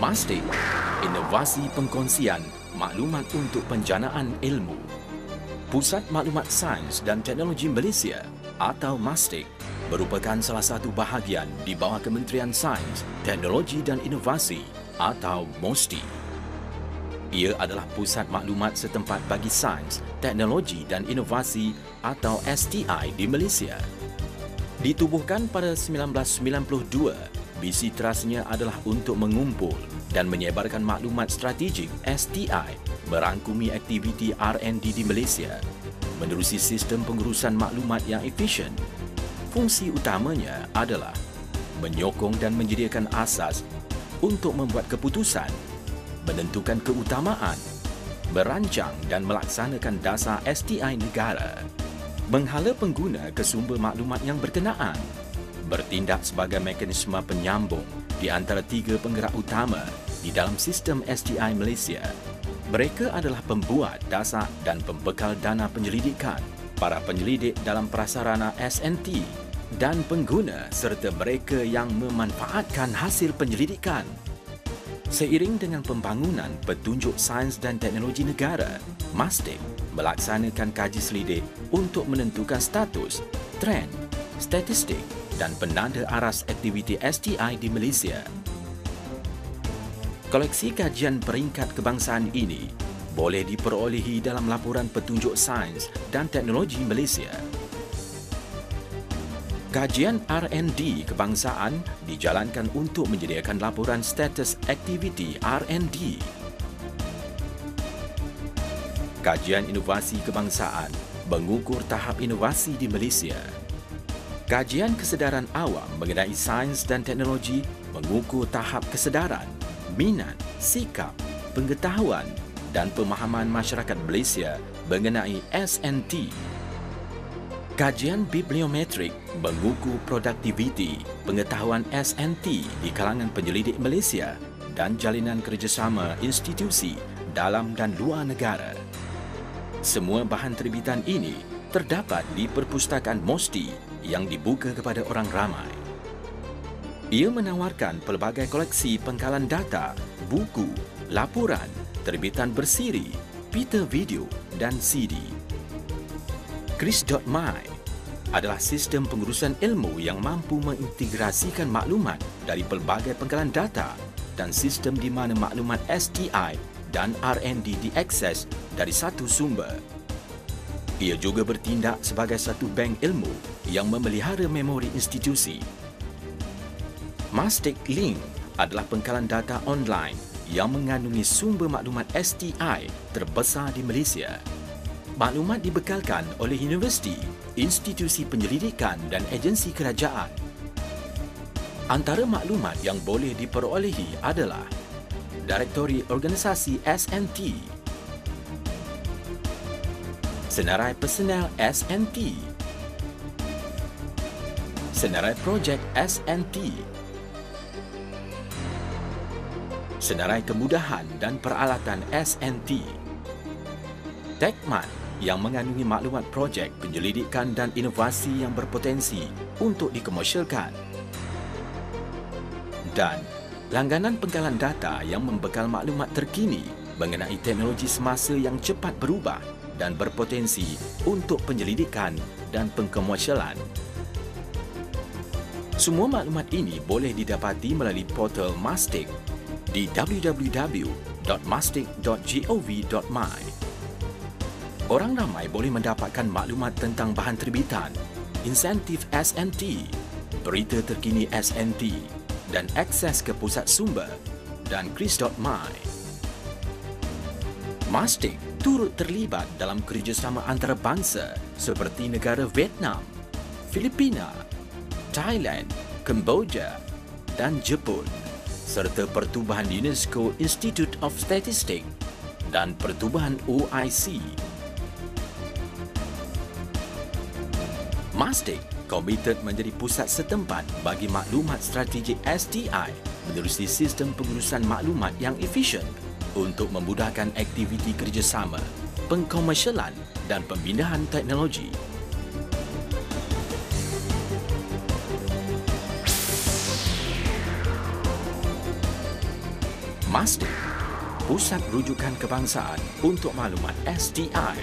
Mastic, inovasi pengkongsian maklumat untuk penjanaan ilmu. Pusat Maklumat Sains dan Teknologi Malaysia atau Mastic merupakan salah satu bahagian di bawah Kementerian Sains, Teknologi dan Inovasi atau MOSTI. Ia adalah pusat maklumat setempat bagi sains, teknologi dan inovasi atau STI di Malaysia. Ditubuhkan pada 1992, misi terasnya adalah untuk mengumpul dan menyebarkan maklumat strategik STI merangkumi aktiviti R&D di Malaysia, menerusi sistem pengurusan maklumat yang efisien. Fungsi utamanya adalah menyokong dan menyediakan asas untuk membuat keputusan, menentukan keutamaan, merancang dan melaksanakan dasar STI negara, menghala pengguna ke sumber maklumat yang berkenaan, bertindak sebagai mekanisme penyambung di antara tiga penggerak utama di dalam sistem STI Malaysia. Mereka adalah pembuat dasar dan pembekal dana penyelidikan, para penyelidik dalam prasarana SNT dan pengguna serta mereka yang memanfaatkan hasil penyelidikan. Seiring dengan pembangunan petunjuk sains dan teknologi negara, Mastic melaksanakan kaji selidik untuk menentukan status, trend, statistik dan penanda aras aktiviti STI di Malaysia. Koleksi kajian peringkat kebangsaan ini boleh diperolehi dalam laporan petunjuk sains dan teknologi Malaysia. Kajian R&D kebangsaan dijalankan untuk menyediakan laporan status aktiviti R&D. Kajian inovasi kebangsaan mengukur tahap inovasi di Malaysia. Kajian kesedaran awam mengenai sains dan teknologi mengukur tahap kesedaran, minat, sikap, pengetahuan dan pemahaman masyarakat Malaysia mengenai SNT. Kajian bibliometrik mengukur produktiviti pengetahuan SNT di kalangan penyelidik Malaysia dan jalinan kerjasama institusi dalam dan luar negara. Semua bahan terbitan ini terdapat di Perpustakaan MOSTI yang dibuka kepada orang ramai. Ia menawarkan pelbagai koleksi pengkalan data, buku, laporan, terbitan bersiri, pita video dan CD. Kris.my adalah sistem pengurusan ilmu yang mampu mengintegrasikan maklumat dari pelbagai pengkalan data dan sistem di mana maklumat STI dan R&D diakses dari satu sumber. Ia juga bertindak sebagai satu bank ilmu yang memelihara memori institusi. Mastic Link adalah pengkalan data online yang mengandungi sumber maklumat STI terbesar di Malaysia. Maklumat dibekalkan oleh universiti, institusi penyelidikan dan agensi kerajaan. Antara maklumat yang boleh diperolehi adalah Direktori Organisasi SNT, Senarai Personel SNT, Senarai Projek SNT, Senarai Kemudahan dan Peralatan SNT, Tekmat yang mengandungi maklumat projek penyelidikan dan inovasi yang berpotensi untuk dikomersialkan, dan langganan pengkalan data yang membekal maklumat terkini mengenai teknologi semasa yang cepat berubah dan berpotensi untuk penyelidikan dan pengkomersialan. Semua maklumat ini boleh didapati melalui portal Mastic di www.mastic.gov.my. Orang ramai boleh mendapatkan maklumat tentang bahan terbitan, insentif SNT, berita terkini SNT dan akses ke pusat sumber dan Kris.my. Mastic turut terlibat dalam kerjasama antarabangsa seperti negara Vietnam, Filipina, Thailand, Kemboja dan Jepun, serta Pertubuhan UNESCO Institute of Statistics dan Pertubuhan OIC. Mastic komited menjadi pusat setempat bagi maklumat strategik STI menerusi sistem pengurusan maklumat yang efisien untuk memudahkan aktiviti kerjasama, pengkomersialan dan pembinaan teknologi. Mastic, Pusat Rujukan Kebangsaan untuk Maklumat STI.